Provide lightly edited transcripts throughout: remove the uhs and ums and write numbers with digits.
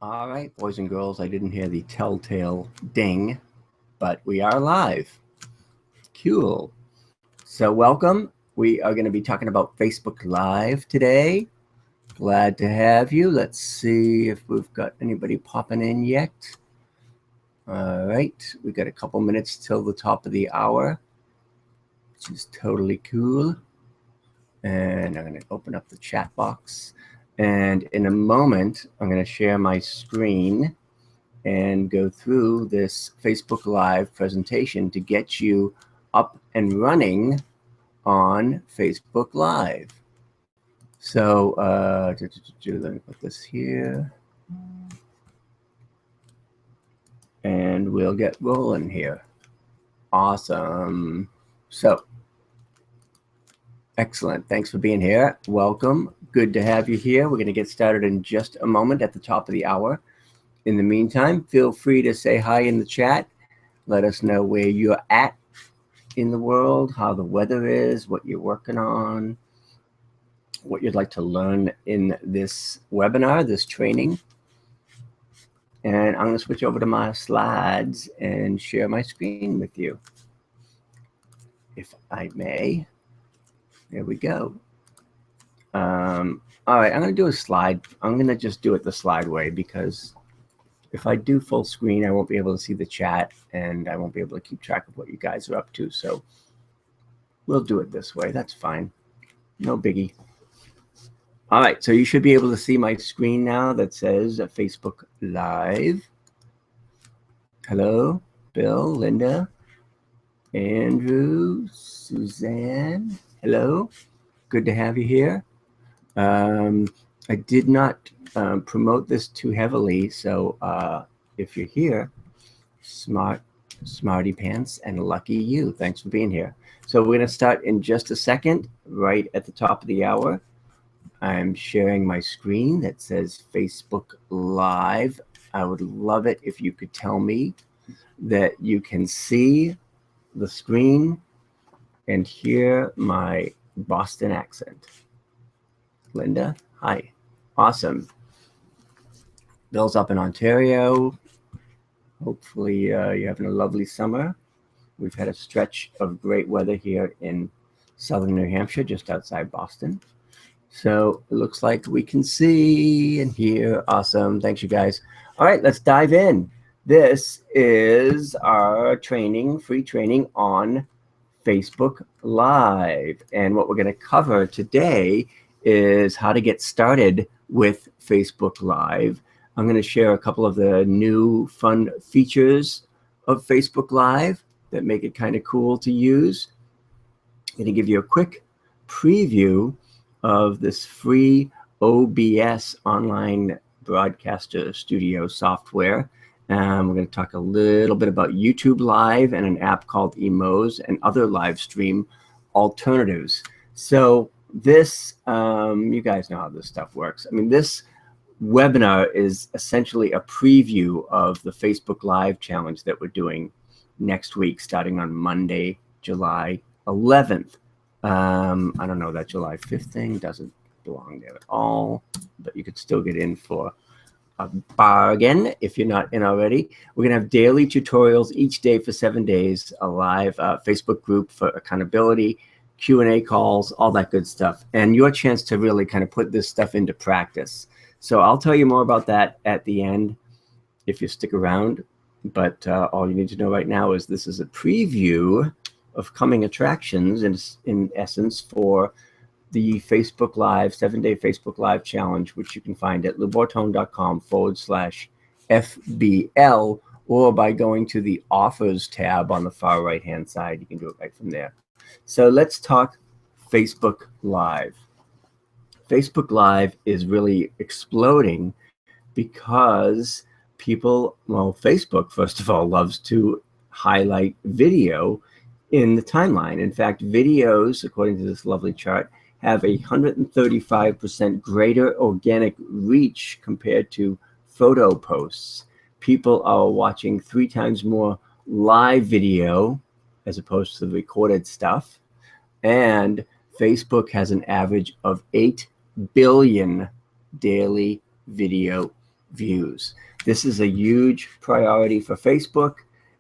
All right, boys and girls, I didn't hear the telltale ding, but we are live. Cool. So welcome. We are going to be talking about Facebook Live today. Glad to have you. Let's see if we've got anybody popping in yet. All right, we got a couple minutes till the top of the hour, which is totally cool. And I'm going to open up the chat box. And in a moment, I'm going to share my screen and go through this Facebook Live presentation to get you up and running on Facebook Live. So let me put this here. And we'll get rolling here. Awesome. So, excellent. Thanks for being here. Welcome. Good to have you here. We're going to get started in just a moment at the top of the hour. In the meantime, feel free to say hi in the chat. Let us know where you're at in the world, how the weather is, what you're working on, what you'd like to learn in this webinar, this training. And I'm going to switch over to my slides and share my screen with you, if I may. There we go. All right, I'm going to do a slide. I'm going to just do it the slide way, because if I do full screen, I won't be able to see the chat and I won't be able to keep track of what you guys are up to. So we'll do it this way. That's fine. No biggie. All right, so you should be able to see my screen now that says Facebook Live. Hello, Bill, Linda, Andrew, Suzanne. Hello, good to have you here. I did not promote this too heavily, so if you're here, smarty pants and lucky you. Thanks for being here. So we're going to start in just a second, right at the top of the hour. I'm sharing my screen that says Facebook Live. I would love it if you could tell me that you can see the screen and hear my Boston accent. Linda, hi. Awesome. Bill's up in Ontario. Hopefully you're having a lovely summer. We've had a stretch of great weather here in southern New Hampshire, just outside Boston. So it looks like we can see and hear. Awesome. Thanks, you guys. All right, let's dive in. This is our training, free training on Facebook Live. And what we're going to cover today is how to get started with Facebook Live. I'm going to share a couple of the new fun features of Facebook Live that make it kind of cool to use. I'm going to give you a quick preview of this free OBS online broadcaster studio software. We're going to talk a little bit about YouTube Live and an app called Emoze and other live stream alternatives. So this, you guys know how this stuff works. I mean, this webinar is essentially a preview of the Facebook Live challenge that we're doing next week, starting on Monday, July 11th. I don't know, that July 5th thing doesn't belong there at all, but you could still get in for a bargain if you're not in already. We're going to have daily tutorials each day for 7 days, a live Facebook group for accountability, Q&A calls, all that good stuff, and your chance to really kind of put this stuff into practice. So I'll tell you more about that at the end if you stick around, but all you need to know right now is this is a preview of coming attractions in essence for the Facebook Live, 7-day Facebook Live challenge, which you can find at bortone.com/FBL, or by going to the offers tab on the far right-hand side. You can do it right from there. So let's talk Facebook Live. Facebook Live is really exploding because people, well, Facebook, first of all, loves to highlight video in the timeline. In fact, videos, according to this lovely chart, have a 135% greater organic reach compared to photo posts. People are watching 3 times more live video as opposed to the recorded stuff. And Facebook has an average of 8 billion daily video views. This is a huge priority for Facebook,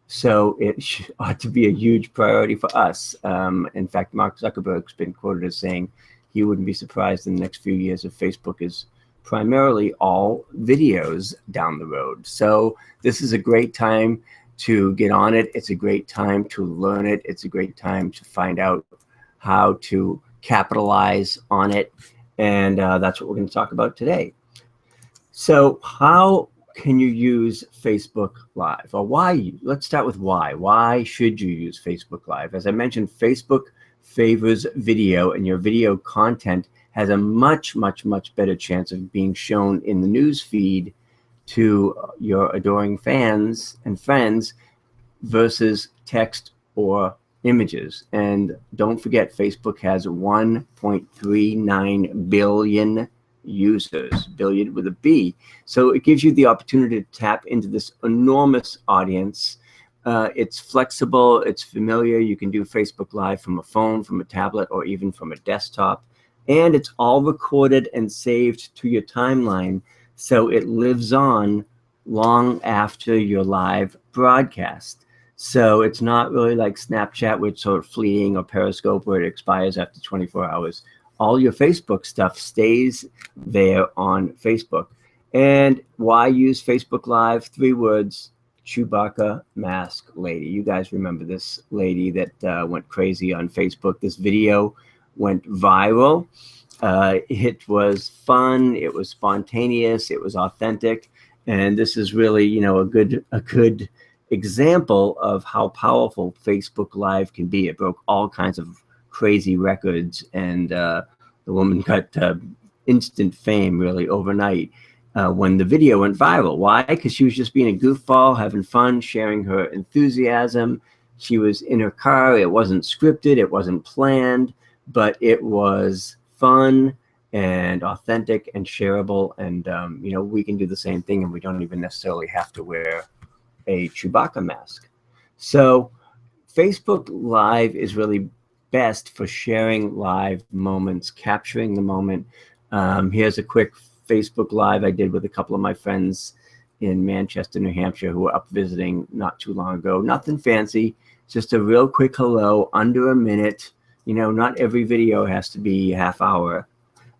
so it ought to be a huge priority for us. In fact, Mark Zuckerberg's been quoted as saying he wouldn't be surprised in the next few years if Facebook is primarily all videos down the road. So this is a great time to get on it. It's a great time to learn it. It's a great time to find out how to capitalize on it. And that's what we're going to talk about today. So how can you use Facebook Live? Or why? Let's start with why. Why should you use Facebook Live? As I mentioned, Facebook favors video, and your video content has a much, much, much better chance of being shown in the news feed to your adoring fans and friends versus text or images. And don't forget, Facebook has 1.39 billion users, billion with a B. So it gives you the opportunity to tap into this enormous audience. It's flexible, it's familiar. You can do Facebook Live from a phone, from a tablet, or even from a desktop. And it's all recorded and saved to your timeline, so it lives on long after your live broadcast. So it's not really like Snapchat, which is sort of fleeting, or Periscope, where it expires after 24 hours. All your Facebook stuff stays there on Facebook. And why use Facebook Live? 3 words: Chewbacca mask lady. You guys remember this lady that went crazy on Facebook. This video went viral. It was fun. It was spontaneous. It was authentic. And this is really, you know, a good example of how powerful Facebook Live can be. It broke all kinds of crazy records, and the woman got instant fame really overnight when the video went viral. Why? Because she was just being a goofball, having fun, sharing her enthusiasm. She was in her car. It wasn't scripted. It wasn't planned, but it was fun and authentic and shareable. And, you know, we can do the same thing, and we don't even necessarily have to wear a Chewbacca mask. So Facebook Live is really best for sharing live moments, capturing the moment. Here's a quick Facebook Live I did with a couple of my friends in Manchester, New Hampshire, who were up visiting not too long ago. Nothing fancy, just a real quick hello, under a minute. You know, not every video has to be a half hour.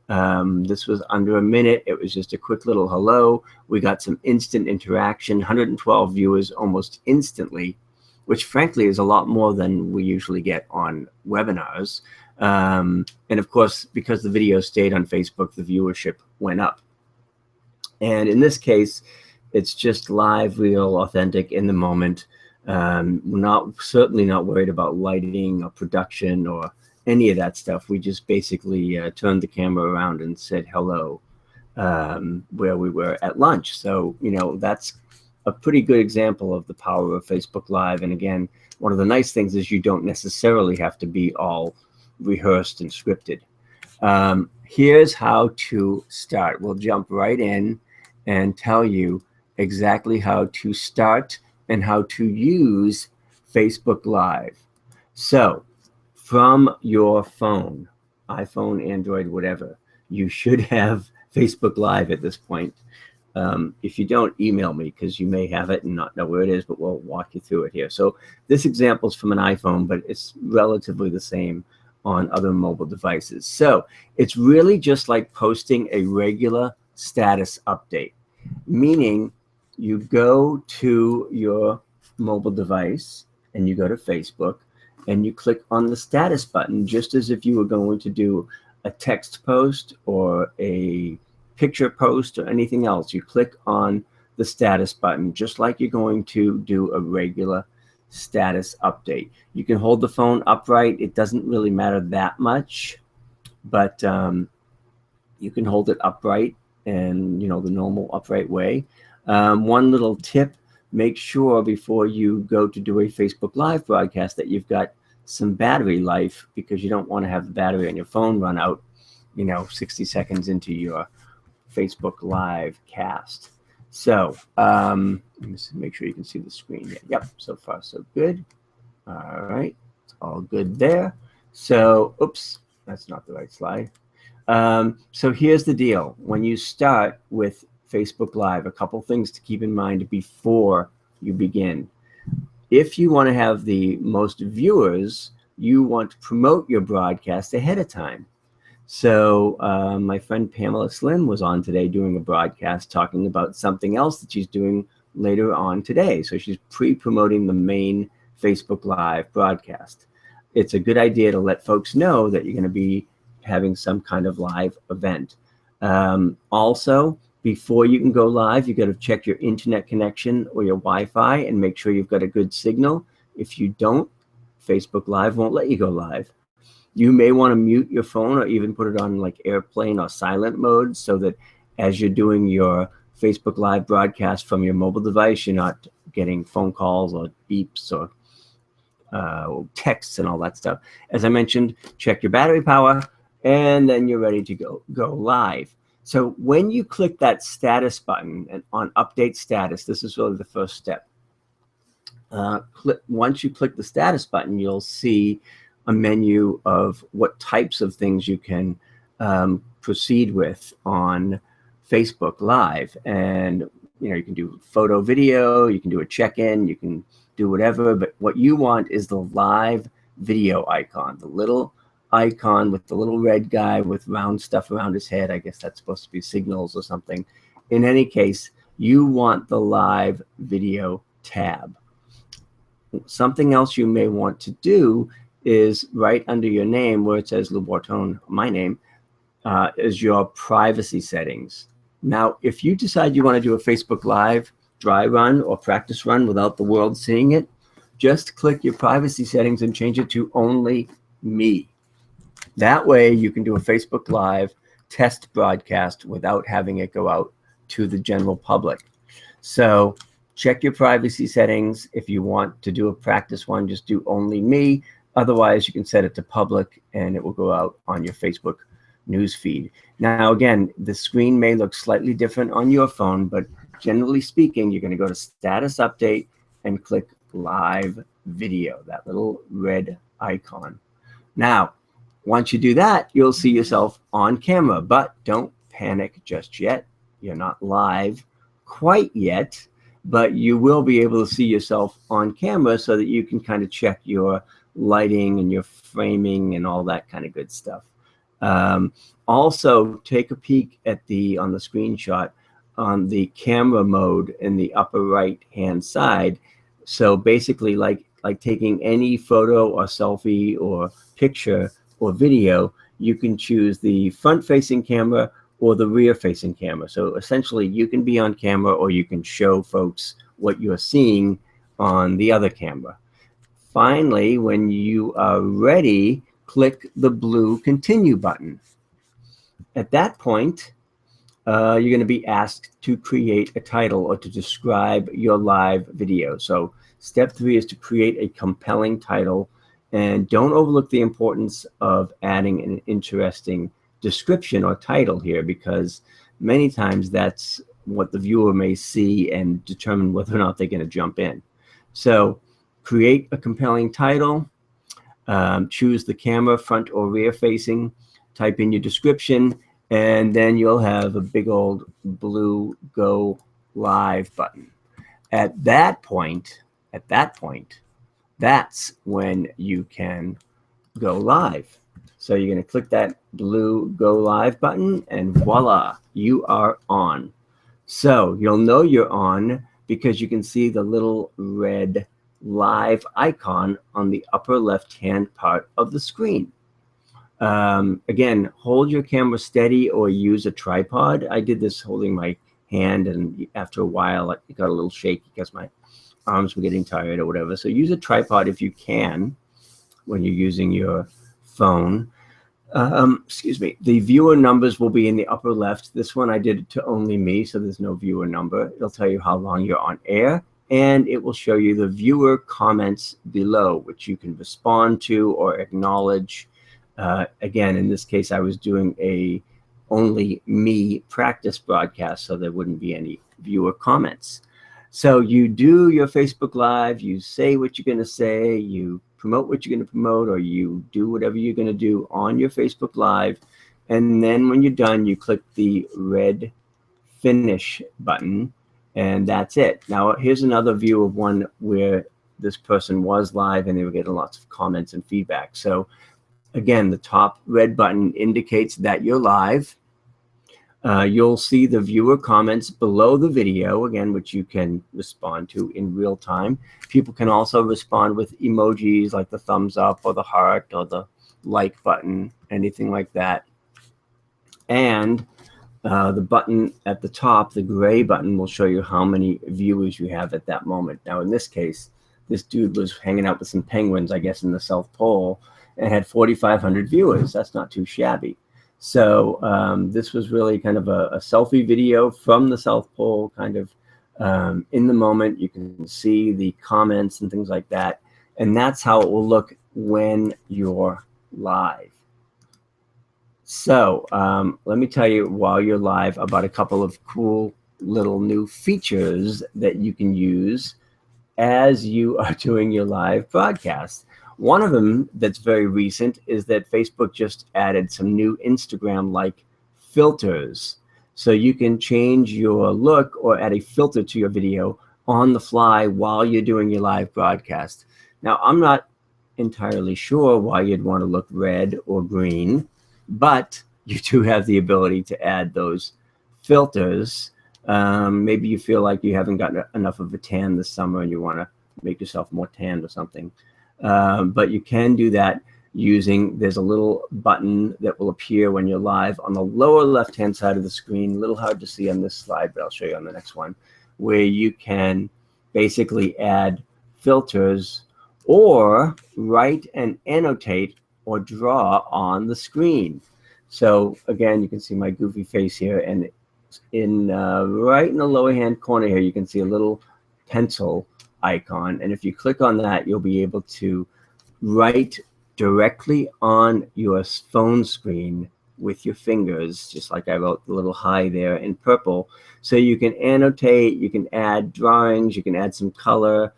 This was under a minute. It was just a quick little hello. We got some instant interaction, 112 viewers almost instantly, which frankly is a lot more than we usually get on webinars. And of course, because the video stayed on Facebook, the viewership went up. And in this case, it's just live, real, authentic, in the moment. We're certainly not worried about lighting or production or any of that stuff. We just basically turned the camera around and said hello where we were at lunch. So, you know, that's a pretty good example of the power of Facebook Live. And again, one of the nice things is you don't necessarily have to be all rehearsed and scripted. Here's how to start. We'll jump right in and tell you exactly how to start and how to use Facebook Live. So from your phone, iPhone, Android, whatever, you should have Facebook Live at this point. If you don't, email me, because you may have it and not know where it is, but we'll walk you through it here. So this example is from an iPhone, but it's relatively the same on other mobile devices. So it's really just like posting a regular status update, meaning you go to your mobile device and you go to Facebook and you click on the status button, just as if you were going to do a text post or a picture post or anything else. You click on the status button, just like you're going to do a regular status update. You can hold the phone upright. It doesn't really matter that much, but you can hold it upright and, you know, the normal upright way. One little tip: make sure before you go to do a Facebook Live broadcast that you've got some battery life, because you don't want to have the battery on your phone run out, you know, 60 seconds into your Facebook Live cast. So let me make sure you can see the screen here. Yep, so far so good. All right, it's all good there. So, oops, that's not the right slide. So here's the deal. When you start with Facebook Live. A couple things to keep in mind before you begin. If you want to have the most viewers, you want to promote your broadcast ahead of time. So my friend Pamela Slim was on today doing a broadcast talking about something else that she's doing later on today. So she's pre-promoting the main Facebook Live broadcast. It's a good idea to let folks know that you're going to be having some kind of live event. Also, before you can go live, you've got to check your internet connection or your Wi-Fi and make sure you've got a good signal. If you don't, Facebook Live won't let you go live. You may want to mute your phone or even put it on like airplane or silent mode so that as you're doing your Facebook Live broadcast from your mobile device, you're not getting phone calls or beeps or texts and all that stuff. As I mentioned, check your battery power, and then you're ready to go live. So when you click that status button and on update status, this is really the first step. Once you click the status button, you'll see a menu of what types of things you can proceed with on Facebook Live. And you can do photo, video, you can do a check-in, you can do whatever, but what you want is the live video icon, the little icon with the little red guy with round stuff around his head. I guess that's supposed to be signals or something. In any case, you want the live video tab. Something else you may want to do is right under your name where it says Bortone, my name, is your privacy settings. Now, if you decide you want to do a Facebook Live dry run or practice run without the world seeing it, just click your privacy settings and change it to only me. That way you can do a Facebook Live test broadcast without having it go out to the general public. So check your privacy settings. If you want to do a practice one, just do only me. Otherwise, you can set it to public and it will go out on your Facebook news feed. Now, again, the screen may look slightly different on your phone, but generally speaking, you're going to go to status update and click live video, that little red icon. Now, once you do that, you'll see yourself on camera, but don't panic just yet. You're not live quite yet, but you will be able to see yourself on camera so that you can kind of check your lighting and your framing and all that kind of good stuff. Also, take a peek at on the screenshot on the camera mode in the upper right hand side. So basically like taking any photo or selfie or picture or video, you can choose the front facing camera or the rear facing camera. So essentially you can be on camera or you can show folks what you're seeing on the other camera. Finally, when you are ready, click the blue continue button. At that point, you're going to be asked to create a title or to describe your live video. So step 3 is to create a compelling title, and don't overlook the importance of adding an interesting description or title here, because many times that's what the viewer may see and determine whether or not they're going to jump in. So create a compelling title, choose the camera, front or rear facing, type in your description, and then you'll have a big old blue go live button. At that point, that's when you can go live. So you're going to click that blue go live button and voila, you are on. So you'll know you're on because you can see the little red live icon on the upper left-hand part of the screen. Again, hold your camera steady or use a tripod. I did this holding my hand, and after a while it got a little shaky because my arms were getting tired or whatever. So use a tripod if you can when you're using your phone. Excuse me. The viewer numbers will be in the upper left. This one I did to only me, so there's no viewer number. It'll tell you how long you're on air, and it will show you the viewer comments below, which you can respond to or acknowledge. Again, in this case, I was doing a only me practice broadcast, so there wouldn't be any viewer comments. So you do your Facebook Live, you say what you're going to say, you promote what you're going to promote, or you do whatever you're going to do on your Facebook Live. And then when you're done, you click the red finish button, and that's it. Now here's another view of one where this person was live and they were getting lots of comments and feedback. So again, the top red button indicates that you're live. You'll see the viewer comments below the video, again, which you can respond to in real time. People can also respond with emojis like the thumbs up or the heart or the like button, anything like that. And the button at the top, the gray button, will show you how many viewers you have at that moment. Now, in this case, this dude was hanging out with some penguins, I guess, in the South Pole, and had 4,500 viewers. That's not too shabby. So this was really kind of a selfie video from the South Pole, kind of in the moment. You can see the comments and things like that. And that's how it will look when you're live. So let me tell you while you're live about a couple of cool little new features that you can use as you are doing your live broadcast. One of them that's very recent is that Facebook just added some new Instagram-like filters. So you can change your look or add a filter to your video on the fly while you're doing your live broadcast. Now, I'm not entirely sure why you'd want to look red or green, but you do have the ability to add those filters. Maybe you feel like you haven't gotten enough of a tan this summer and you want to make yourself more tanned or something. But you can do that using, there's a little button that will appear when you're live on the lower left-hand side of the screen, a little hard to see on this slide, but I'll show you on the next one, where you can basically add filters or write and annotate or draw on the screen. So again, you can see my goofy face here, and in right in the lower hand corner here, you can see a little pencil icon, and if you click on that, you'll be able to write directly on your phone screen with your fingers, just like I wrote the little hi there in purple. So you can annotate, you can add drawings, you can add some color.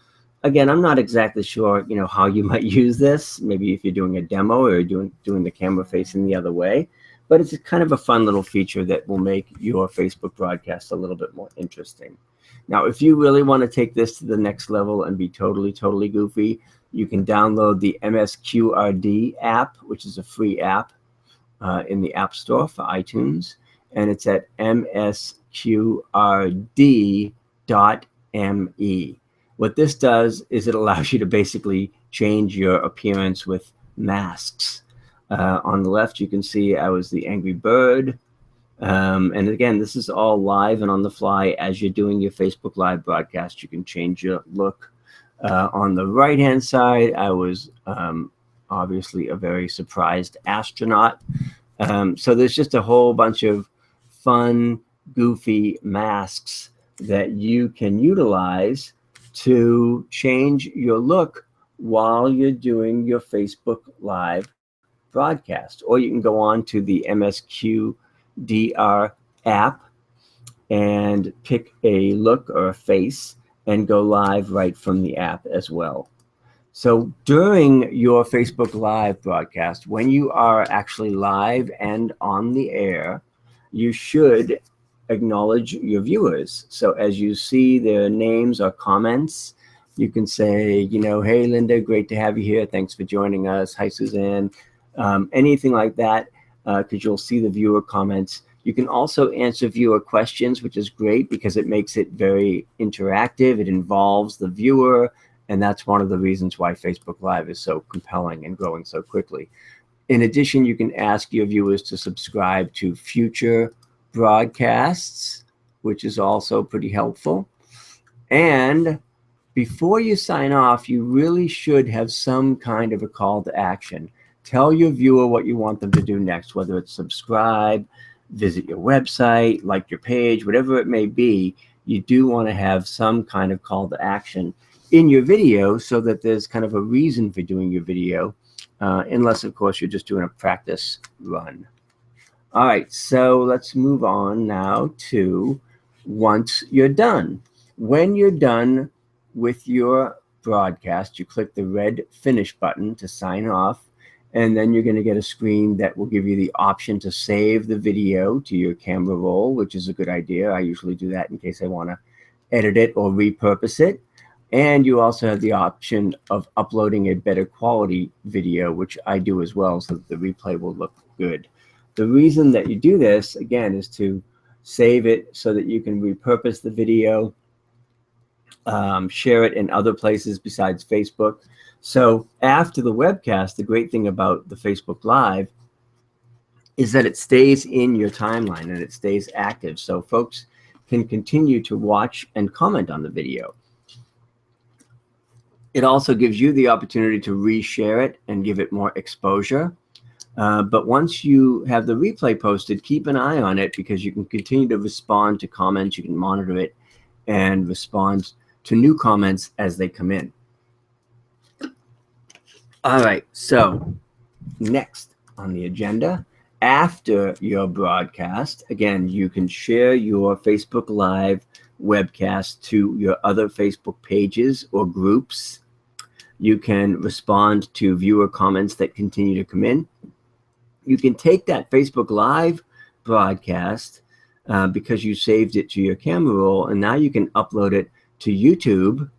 Again, I'm not exactly sure, how you might use this. Maybe if you're doing a demo or doing the camera facing the other way, but it's kind of a fun little feature that will make your Facebook broadcast a little bit more interesting. Now, if you really want to take this to the next level and be totally, totally goofy, you can download the MSQRD app, which is a free app in the App Store for iTunes, and it's at msqrd.me. What this does is it allows you to basically change your appearance with masks. On the left, you can see I was the Angry Bird. And again, this is all live and on the fly as you're doing your Facebook Live broadcast. You can change your look. On the right-hand side, I was obviously a very surprised astronaut. So there's just a whole bunch of fun, goofy masks that you can utilize to change your look while you're doing your Facebook Live broadcast. Or you can go on to the MSQDR app and pick a look or a face and go live right from the app as well. So during your Facebook Live broadcast, when you are actually live and on the air, you should acknowledge your viewers. So as you see their names or comments, you can say, hey, Linda, great to have you here. Thanks for joining us. Hi, Suzanne. Anything like that, because you'll see the viewer comments. You can also answer viewer questions, which is great because it makes it very interactive. It involves the viewer, and that's one of the reasons why Facebook Live is so compelling and growing so quickly. In addition, you can ask your viewers to subscribe to future broadcasts, which is also pretty helpful. And before you sign off, you really should have some kind of a call to action. Tell your viewer what you want them to do next, whether it's subscribe, visit your website, like your page, whatever it may be. You do want to have some kind of call to action in your video so that there's kind of a reason for doing your video, unless, of course, you're just doing a practice run. All right, so let's move on now to once you're done. When you're done with your broadcast, you click the red finish button to sign off, And then you're going to get a screen that will give you the option to save the video to your camera roll, which is a good idea. I usually do that in case I want to edit it or repurpose it. And you also have the option of uploading a better quality video, which I do as well, so that the replay will look good. The reason that you do this, again, is to save it so that you can repurpose the video, share it in other places besides Facebook. So after the webcast, the great thing about the Facebook Live is that it stays in your timeline and it stays active, so folks can continue to watch and comment on the video. It also gives you the opportunity to reshare it and give it more exposure. But once you have the replay posted, keep an eye on it, because you can continue to respond to comments. You can monitor it and respond to new comments as they come in. All right, so next on the agenda, after your broadcast, again, you can share your Facebook Live webcast to your other Facebook pages or groups. You can respond to viewer comments that continue to come in. You can take that Facebook Live broadcast because you saved it to your camera roll, and now you can upload it to YouTube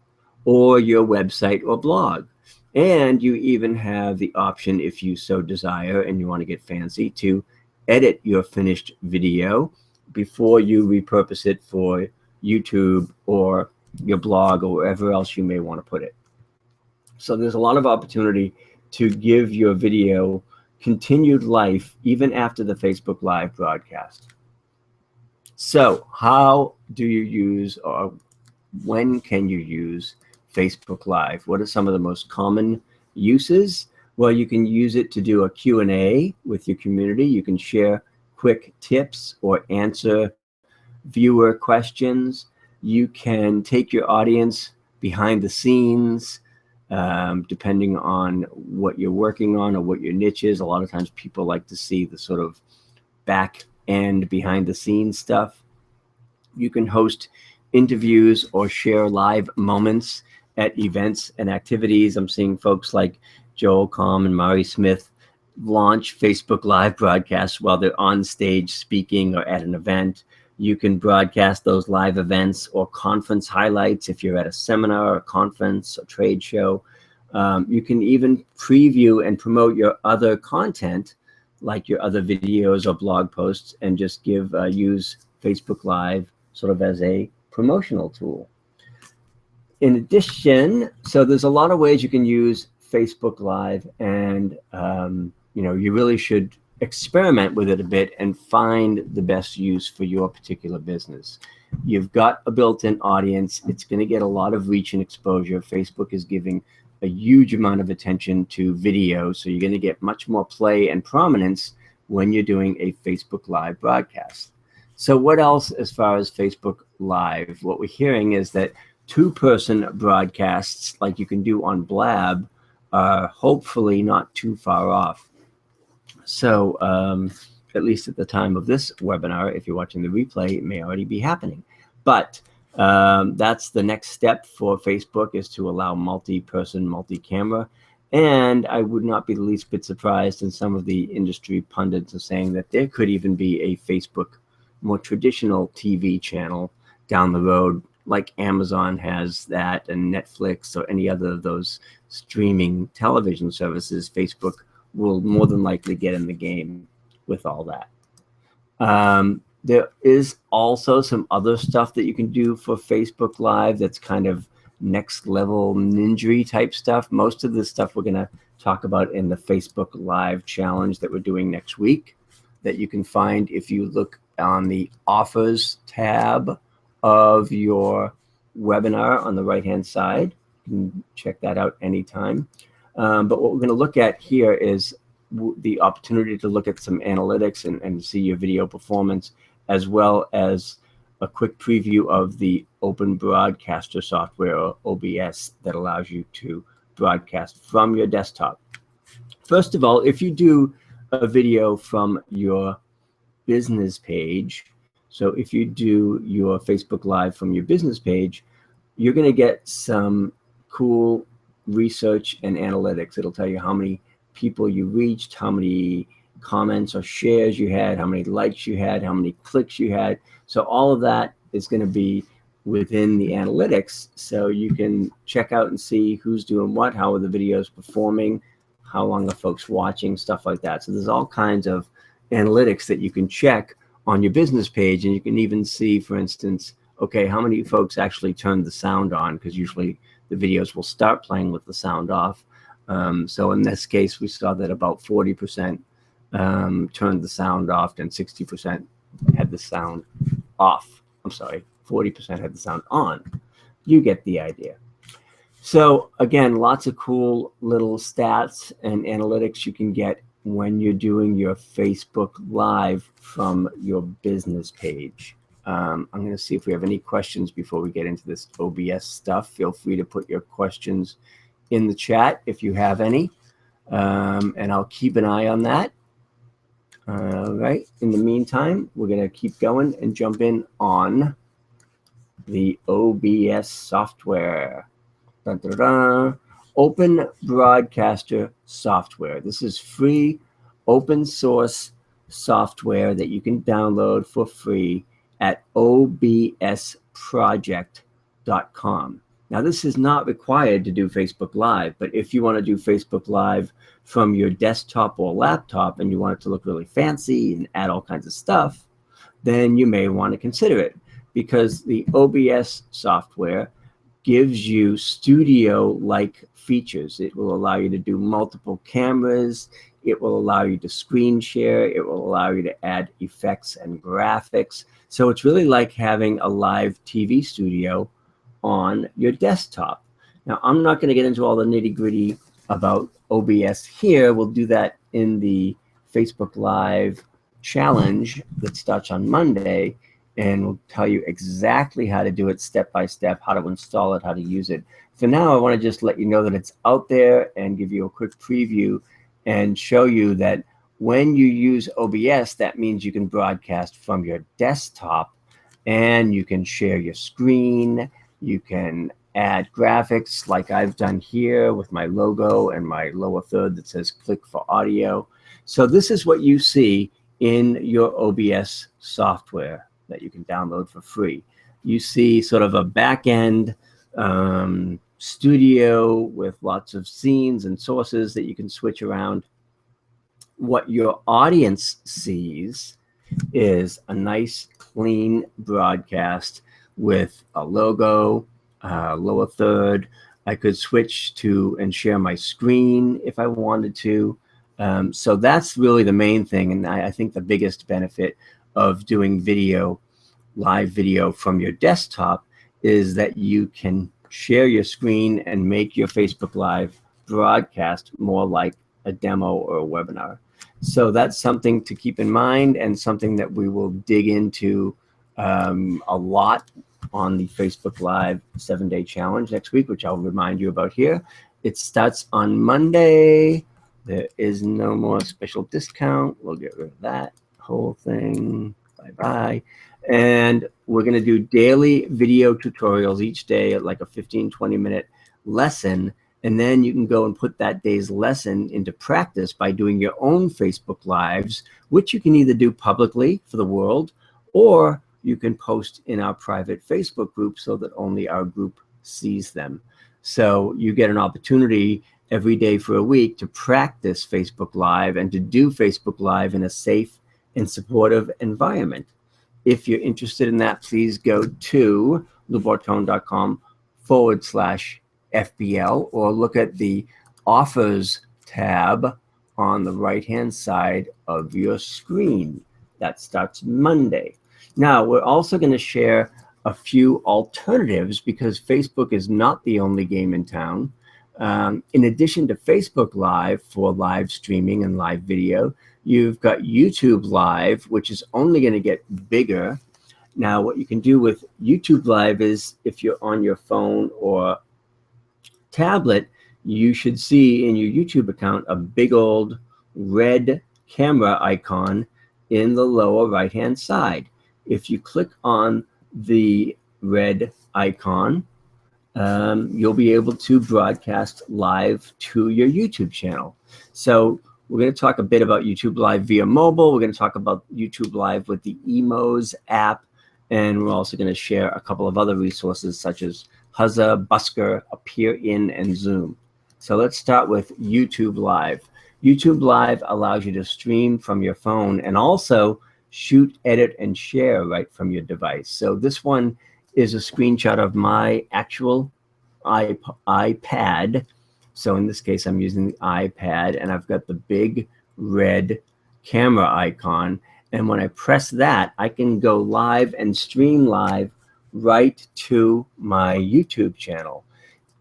or your website or blog. And you even have the option, if you so desire and you want to get fancy, to edit your finished video before you repurpose it for YouTube or your blog or wherever else you may want to put it. So there's a lot of opportunity to give your video continued life even after the Facebook Live broadcast. So how do you use, or when can you use Facebook Live? What are some of the most common uses? Well, you can use it to do a Q&A with your community. You can share quick tips or answer viewer questions. You can take your audience behind the scenes, depending on what you're working on or what your niche is. A lot of times people like to see the sort of back end, behind the scenes stuff. You can host interviews or share live moments at events and activities. I'm seeing folks like Joel Comm and Mari Smith launch Facebook Live broadcasts while they're on stage speaking or at an event. You can broadcast those live events or conference highlights if you're at a seminar, a conference, a trade show. You can even preview and promote your other content, like your other videos or blog posts, and just use Facebook Live sort of as a promotional tool. In addition, so there's a lot of ways you can use Facebook Live, and you really should experiment with it a bit and find the best use for your particular business. You've got a built-in audience. It's going to get a lot of reach and exposure. Facebook is giving a huge amount of attention to video, so you're going to get much more play and prominence when you're doing a Facebook Live broadcast. So what else as far as Facebook Live? What we're hearing is that two-person broadcasts, like you can do on Blab, are hopefully not too far off. So at least at the time of this webinar, if you're watching the replay, it may already be happening. But that's the next step for Facebook, is to allow multi-person, multi-camera. And I would not be the least bit surprised, and some of the industry pundits are saying that there could even be a Facebook, more traditional TV channel down the road, like Amazon has that, and Netflix, or any other of those streaming television services. Facebook will more than likely get in the game with all that. There is also some other stuff that you can do for Facebook Live that's kind of next level ninja type stuff. Most of this stuff we're going to talk about in the Facebook Live challenge that we're doing next week, that you can find if you look on the offers tab of your webinar on the right hand side. You can check that out anytime. But what we're going to look at here is the opportunity to look at some analytics and see your video performance, as well as a quick preview of the Open Broadcaster software, or OBS, that allows you to broadcast from your desktop. First of all, if you do a video from your business page, so if you do your Facebook Live from your business page, you're going to get some cool research and analytics. It'll tell you how many people you reached, how many comments or shares you had, how many likes you had, how many clicks you had. So all of that is going to be within the analytics, so you can check out and see who's doing what, how are the videos performing, how long are folks watching, stuff like that. So there's all kinds of analytics that you can check on your business page, and you can even see, for instance, okay, how many folks actually turned the sound on, because usually the videos will start playing with the sound off. So in this case, we saw that about 40% turned the sound off and 60% had the sound off. I'm sorry, 40% had the sound on. You get the idea. So again, lots of cool little stats and analytics you can get when you're doing your Facebook Live from your business page. I'm going to see if we have any questions before we get into this OBS stuff. Feel free to put your questions in the chat if you have any, and I'll keep an eye on that. All right. In the meantime, we're going to keep going and jump in on the OBS software. Dun, dun, dun. Open Broadcaster software. This is free open source software that you can download for free at obsproject.com. Now, this is not required to do Facebook Live, but if you want to do Facebook Live from your desktop or laptop and you want it to look really fancy and add all kinds of stuff, then you may want to consider it, because the OBS software gives you studio-like features. It will allow you to do multiple cameras. It will allow you to screen share. It will allow you to add effects and graphics. So it's really like having a live TV studio on your desktop. Now, I'm not going to get into all the nitty-gritty about OBS here. We'll do that in the Facebook Live challenge that starts on Monday, and we'll tell you exactly how to do it step by step, how to install it, how to use it. For now, I want to just let you know that it's out there and give you a quick preview and show you that when you use OBS, that means you can broadcast from your desktop, and you can share your screen. You can add graphics like I've done here with my logo and my lower third that says click for audio. So this is what you see in your OBS software that you can download for free. You see sort of a back-end studio with lots of scenes and sources that you can switch around. What your audience sees is a nice, clean broadcast with a logo, lower third. I could switch to and share my screen if I wanted to. So that's really the main thing, and I think the biggest benefit of doing video, live video from your desktop, is that you can share your screen and make your Facebook Live broadcast more like a demo or a webinar. So that's something to keep in mind, and something that we will dig into a lot on the Facebook Live 7-day challenge next week, which I'll remind you about here. It starts on Monday. There is no more special discount. We'll get rid of that whole thing. Bye-bye. And we're going to do daily video tutorials each day at like a 15-20-minute lesson. And then you can go and put that day's lesson into practice by doing your own Facebook Lives, which you can either do publicly for the world, or you can post in our private Facebook group so that only our group sees them. So you get an opportunity every day for a week to practice Facebook Live and to do Facebook Live in a safe and supportive environment. If you're interested in that, please go to bortone.com/FBL, or look at the offers tab on the right-hand side of your screen. That starts Monday. Now, we're also going to share a few alternatives, because Facebook is not the only game in town. In addition to Facebook Live for live streaming and live video, you've got YouTube Live, which is only going to get bigger. Now, what you can do with YouTube Live is, if you're on your phone or tablet, you should see in your YouTube account a big old red camera icon in the lower right-hand side. If you click on the red icon, you'll be able to broadcast live to your YouTube channel. So we're going to talk a bit about YouTube Live via mobile. We're going to talk about YouTube Live with the Emoze app. And we're also going to share a couple of other resources such as Huzza, Busker, Appear In, and Zoom. So let's start with YouTube Live. YouTube Live allows you to stream from your phone and also shoot, edit, and share right from your device. So this one is a screenshot of my actual iPad. So in this case, I'm using the iPad, and I've got the big red camera icon. And when I press that, I can go live and stream live right to my YouTube channel.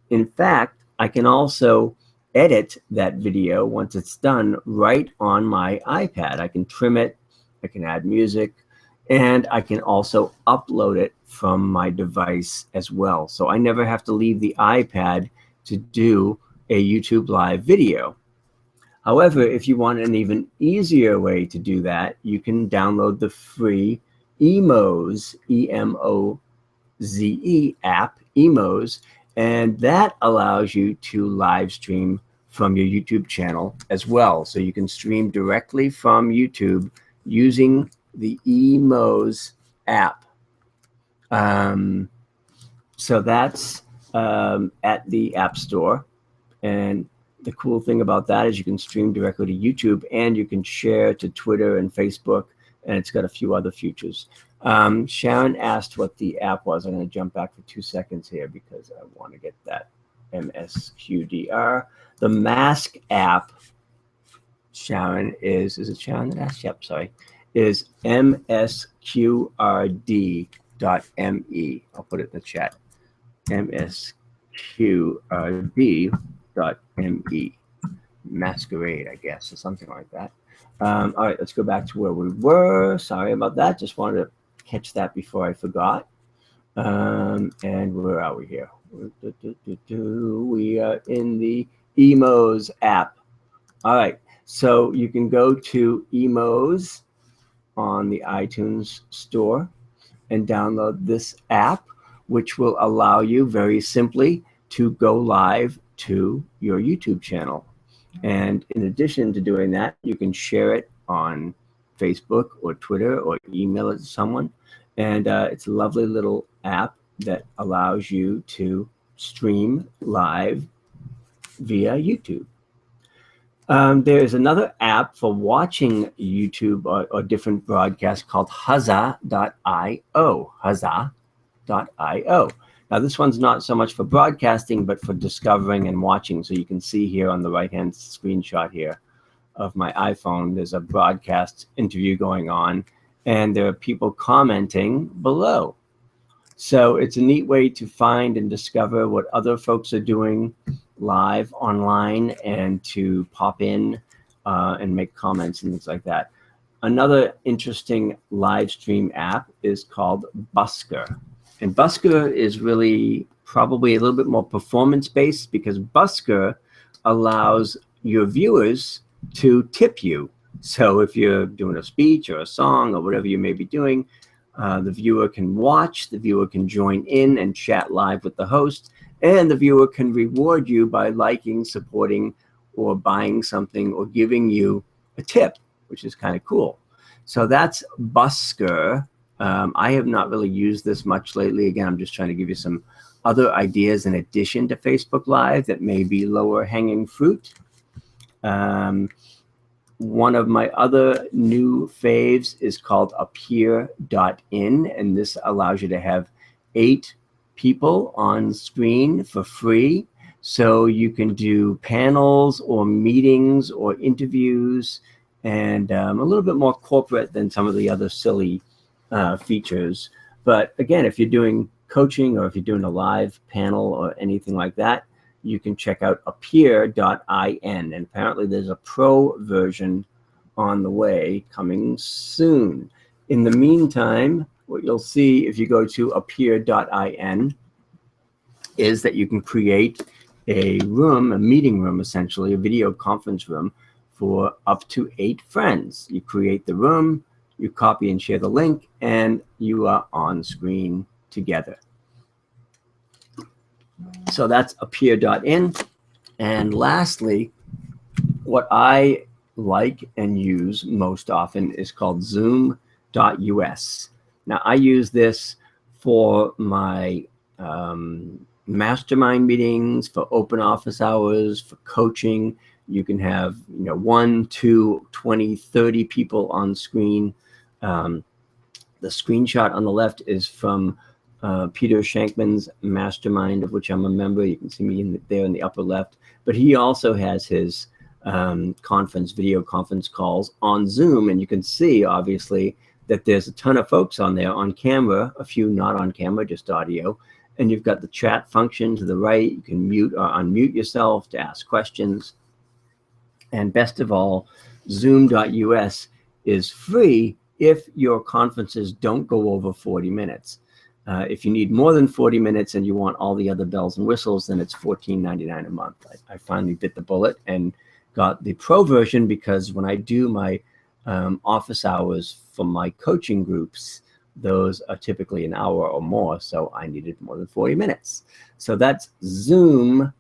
In fact, I can also edit that video once it's done right on my iPad. I can trim it, I can add music, and I can also upload it from my device as well. So I never have to leave the iPad to do a YouTube Live video. However, if you want an even easier way to do that, you can download the free Emoze, E-M-O-Z-E app, Emoze, and that allows you to live stream from your YouTube channel as well. So you can stream directly from YouTube using the Emoze app. So that's at the App Store. And the cool thing about that is you can stream directly to YouTube, and you can share to Twitter and Facebook, and it's got a few other features. Sharon asked what the app was. I'm going to jump back for 2 seconds here because I want to get that MSQDR. The Mask app, Sharon, is it Sharon that asked? Yep, sorry, is MSQRD.me. I'll put it in the chat. MSQRD.me. Masquerade, I guess, or something like that. All right, let's go back to where we were. Sorry about that. Just wanted to catch that before I forgot. And where are we here? We are in the Emoze app. All right, so you can go to Emoze on the iTunes store and download this app, which will allow you very simply to go live to your YouTube channel. And in addition to doing that, you can share it on Facebook or Twitter or email it to someone. And it's a lovely little app that allows you to stream live via YouTube. There's another app for watching YouTube or different broadcasts called Huzza.io. Huzza.io. Now, this one's not so much for broadcasting, but for discovering and watching. So you can see here on the right-hand screenshot here of my iPhone, there's a broadcast interview going on, and there are people commenting below. So it's a neat way to find and discover what other folks are doing live online and to pop in and make comments and things like that. Another interesting live stream app is called Busker. And Busker is really probably a little bit more performance-based because Busker allows your viewers to tip you. So if you're doing a speech or a song or whatever you may be doing, the viewer can watch, the viewer can join in and chat live with the host, and the viewer can reward you by liking, supporting, or buying something or giving you a tip, which is kind of cool. So that's Busker. I have not really used this much lately. Again, I'm just trying to give you some other ideas in addition to Facebook Live that may be lower hanging fruit. One of my other new faves is called Appear.in, and this allows you to have 8 people on screen for free. So you can do panels or meetings or interviews, and a little bit more corporate than some of the other silly features. But again, if you're doing coaching or if you're doing a live panel or anything like that, you can check out Appear.in. And apparently there's a pro version on the way coming soon. In the meantime, what you'll see if you go to Appear.in is that you can create a room, a meeting room, essentially, a video conference room for up to 8 friends. You create the room, you copy and share the link, and you are on screen together. So that's appear.in. And lastly, what I like and use most often is called zoom.us. Now, I use this for my mastermind meetings, for open office hours, for coaching. You can have 1, 2, 20, 30 people on screen. The screenshot on the left is from Peter Shankman's mastermind, of which I'm a member. You can see me there in the upper left. But he also has his video conference calls on Zoom. And you can see, obviously, that there's a ton of folks on there on camera, a few not on camera, just audio. And you've got the chat function to the right. You can mute or unmute yourself to ask questions. And best of all, zoom.us is free if your conferences don't go over 40 minutes. If you need more than 40 minutes and you want all the other bells and whistles, then it's $14.99 a month. I finally bit the bullet and got the pro version because when I do my office hours for my coaching groups, those are typically an hour or more, so I needed more than 40 minutes. So that's zoom.us.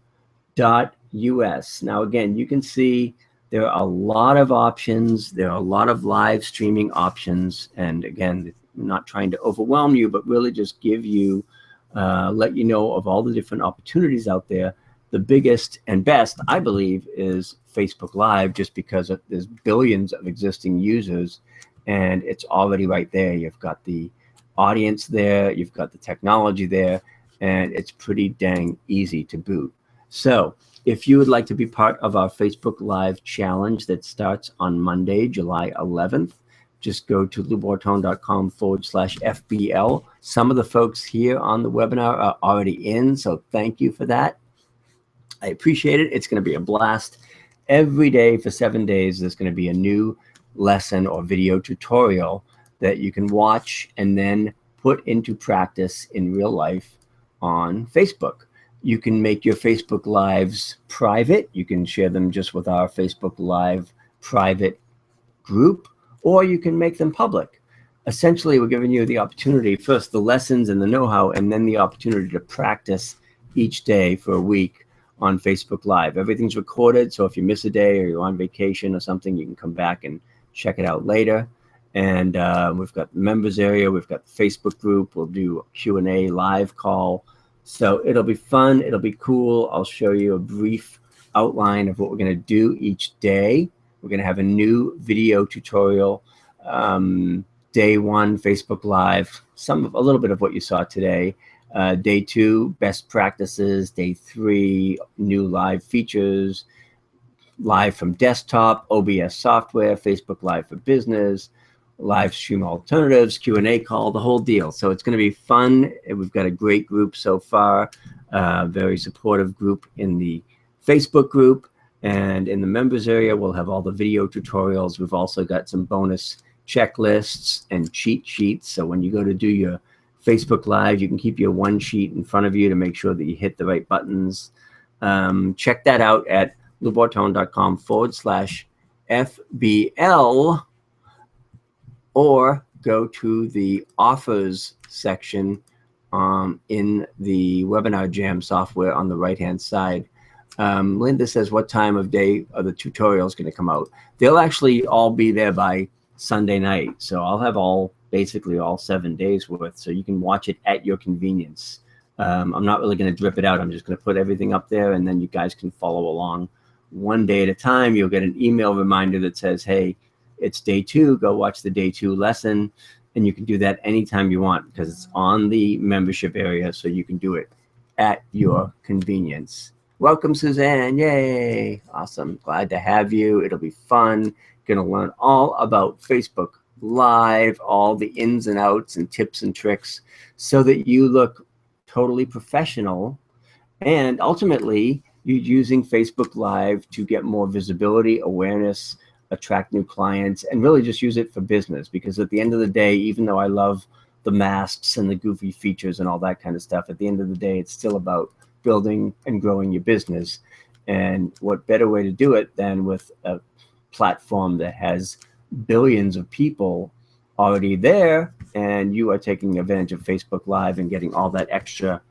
Now, again, you can see there are a lot of options. There are a lot of live streaming options. And again, I'm not trying to overwhelm you, but really just give you, let you know of all the different opportunities out there. The biggest and best, I believe, is Facebook Live, just because there's billions of existing users and it's already right there. You've got the audience there, you've got the technology there, and it's pretty dang easy to boot. So if you would like to be part of our Facebook Live challenge that starts on Monday, July 11th, just go to loubortone.com/FBL. Some of the folks here on the webinar are already in, so thank you for that. I appreciate it. It's going to be a blast. Every day for 7 days, there's going to be a new lesson or video tutorial that you can watch and then put into practice in real life on Facebook. You can make your Facebook Lives private. You can share them just with our Facebook Live private group, or you can make them public. Essentially, we're giving you the opportunity, first the lessons and the know-how, and then the opportunity to practice each day for a week on Facebook Live. Everything's recorded, so if you miss a day or you're on vacation or something, you can come back and check it out later. And we've got the members area, we've got the Facebook group, we'll do a Q&A live call. So it'll be fun, it'll be cool. I'll show you a brief outline of what we're gonna do each day. We're gonna have a new video tutorial. Day 1, Facebook Live, a little bit of what you saw today. Day 2, best practices. Day 3, new live features. Live from desktop, OBS software, Facebook Live for Business, Livestream Alternatives, Q&A call, the whole deal. So it's going to be fun. We've got a great group so far, very supportive group in the Facebook group. And in the members area, we'll have all the video tutorials. We've also got some bonus checklists and cheat sheets. So when you go to do your Facebook Live, you can keep your one sheet in front of you to make sure that you hit the right buttons. Check that out at loubortone.com/FBL, or go to the offers section in the Webinar Jam software on the right-hand side. Linda says, what time of day are the tutorials going to come out? They'll actually all be there by Sunday night. So I'll have basically all 7 days worth, so you can watch it at your convenience. I'm not really going to drip it out. I'm just going to put everything up there, and then you guys can follow along one day at a time. You'll get an email reminder that says, hey, it's day 2, go watch the day 2 lesson. And you can do that anytime you want because it's on the membership area, so you can do it at your convenience. Welcome, Suzanne. Yay. Awesome. Glad to have you. It'll be fun. Going to learn all about Facebook Live, all the ins and outs and tips and tricks so that you look totally professional. And ultimately, you're using Facebook Live to get more visibility, awareness, attract new clients, and really just use it for business. Because at the end of the day, even though I love the masks and the goofy features and all that kind of stuff, at the end of the day, it's still about building and growing your business. And what better way to do it than with a platform that has billions of people already there, and you are taking advantage of Facebook Live and getting all that extra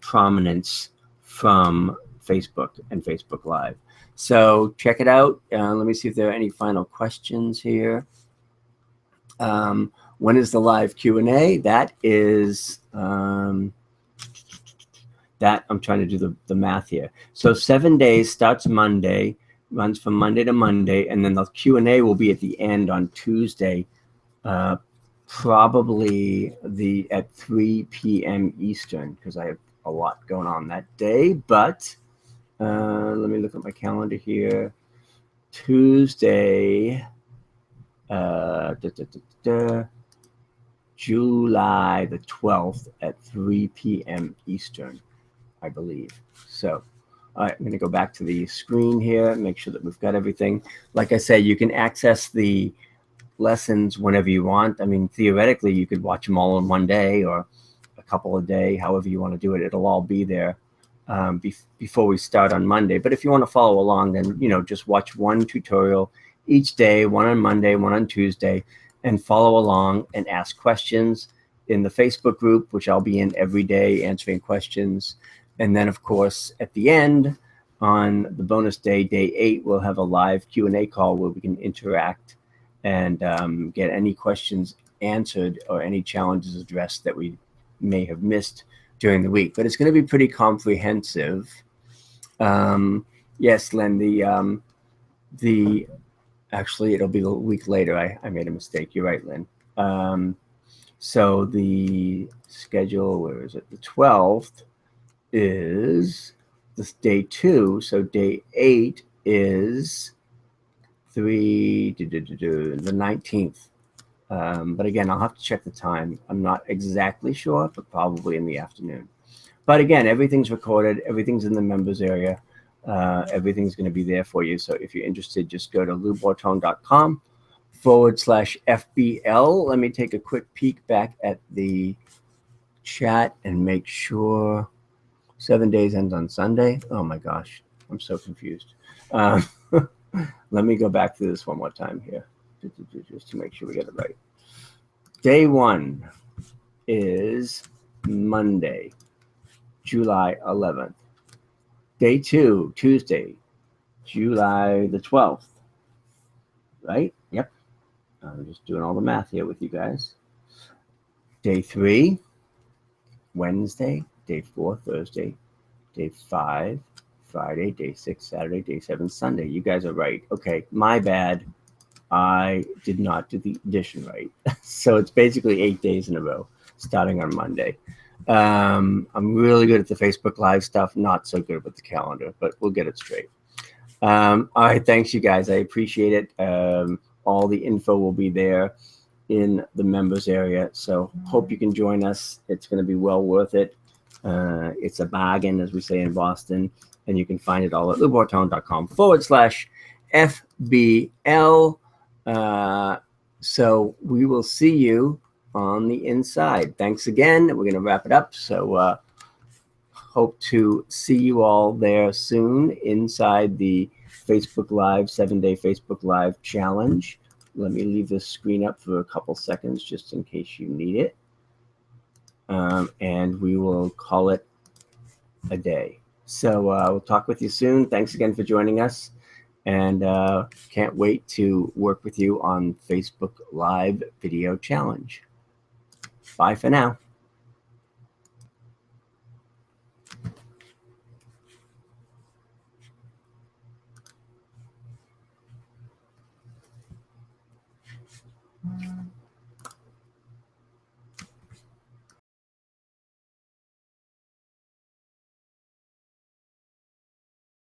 prominence from Facebook and Facebook Live. So check it out. Let me see if there are any final questions here. When is the live Q&A? That is, that I'm trying to do the math here. So 7 days, starts Monday, runs from Monday to Monday, and then the Q&A will be at the end on Tuesday, probably at 3 p.m. Eastern, because I have a lot going on that day. But let me look at my calendar here. Tuesday, July the 12th at 3 p.m. Eastern, I believe. So all right, I'm going to go back to the screen here, make sure that we've got everything. Like I said, you can access the lessons whenever you want. I mean, theoretically, you could watch them all in one day or a couple a day, however you want to do it. It'll all be there before we start on Monday. But if you want to follow along, then, you know, just watch one tutorial each day, one on Monday, one on Tuesday, and follow along and ask questions in the Facebook group, which I'll be in every day answering questions. And then, of course, at the end, on the bonus day, day 8, we'll have a live Q&A call where we can interact and get any questions answered or any challenges addressed that we may have missed during the week. But it's going to be pretty comprehensive. Yes, Len, actually, it'll be a week later. I made a mistake. You're right, Lynn. So the schedule, where is it? The 12th is this day 2. So day 8 is the 19th. But again, I'll have to check the time. I'm not exactly sure, but probably in the afternoon. But again, everything's recorded. Everything's in the members area. Everything's going to be there for you. So if you're interested, just go to loubortone.com/FBL. Let me take a quick peek back at the chat and make sure 7 days ends on Sunday. Oh my gosh, I'm so confused. Let me go back through this one more time here, just to make sure we get it right. Day 1 is Monday, July 11th. Day 2, Tuesday, July the 12th. Right? Yep. I'm just doing all the math here with you guys. Day 3, Wednesday. Day 4, Thursday. Day 5, Friday. Day 6, Saturday. Day 7, Sunday. You guys are right. Okay, my bad. I did not do the addition right. So it's basically 8 days in a row, starting on Monday. I'm really good at the Facebook Live stuff, not so good with the calendar, but we'll get it straight. All right, thanks, you guys. I appreciate it. All the info will be there in the members area, so hope you can join us. It's going to be well worth it. It's a bargain, as we say in Boston, and you can find it all at loubortone.com/FBL. So we will see you on the inside. Thanks again. We're going to wrap it up. So hope to see you all there soon inside the Facebook Live, 7-day Facebook Live challenge. Let me leave this screen up for a couple seconds just in case you need it. And we will call it a day. So we'll talk with you soon. Thanks again for joining us. And can't wait to work with you on Facebook Live Video Challenge. Bye for now.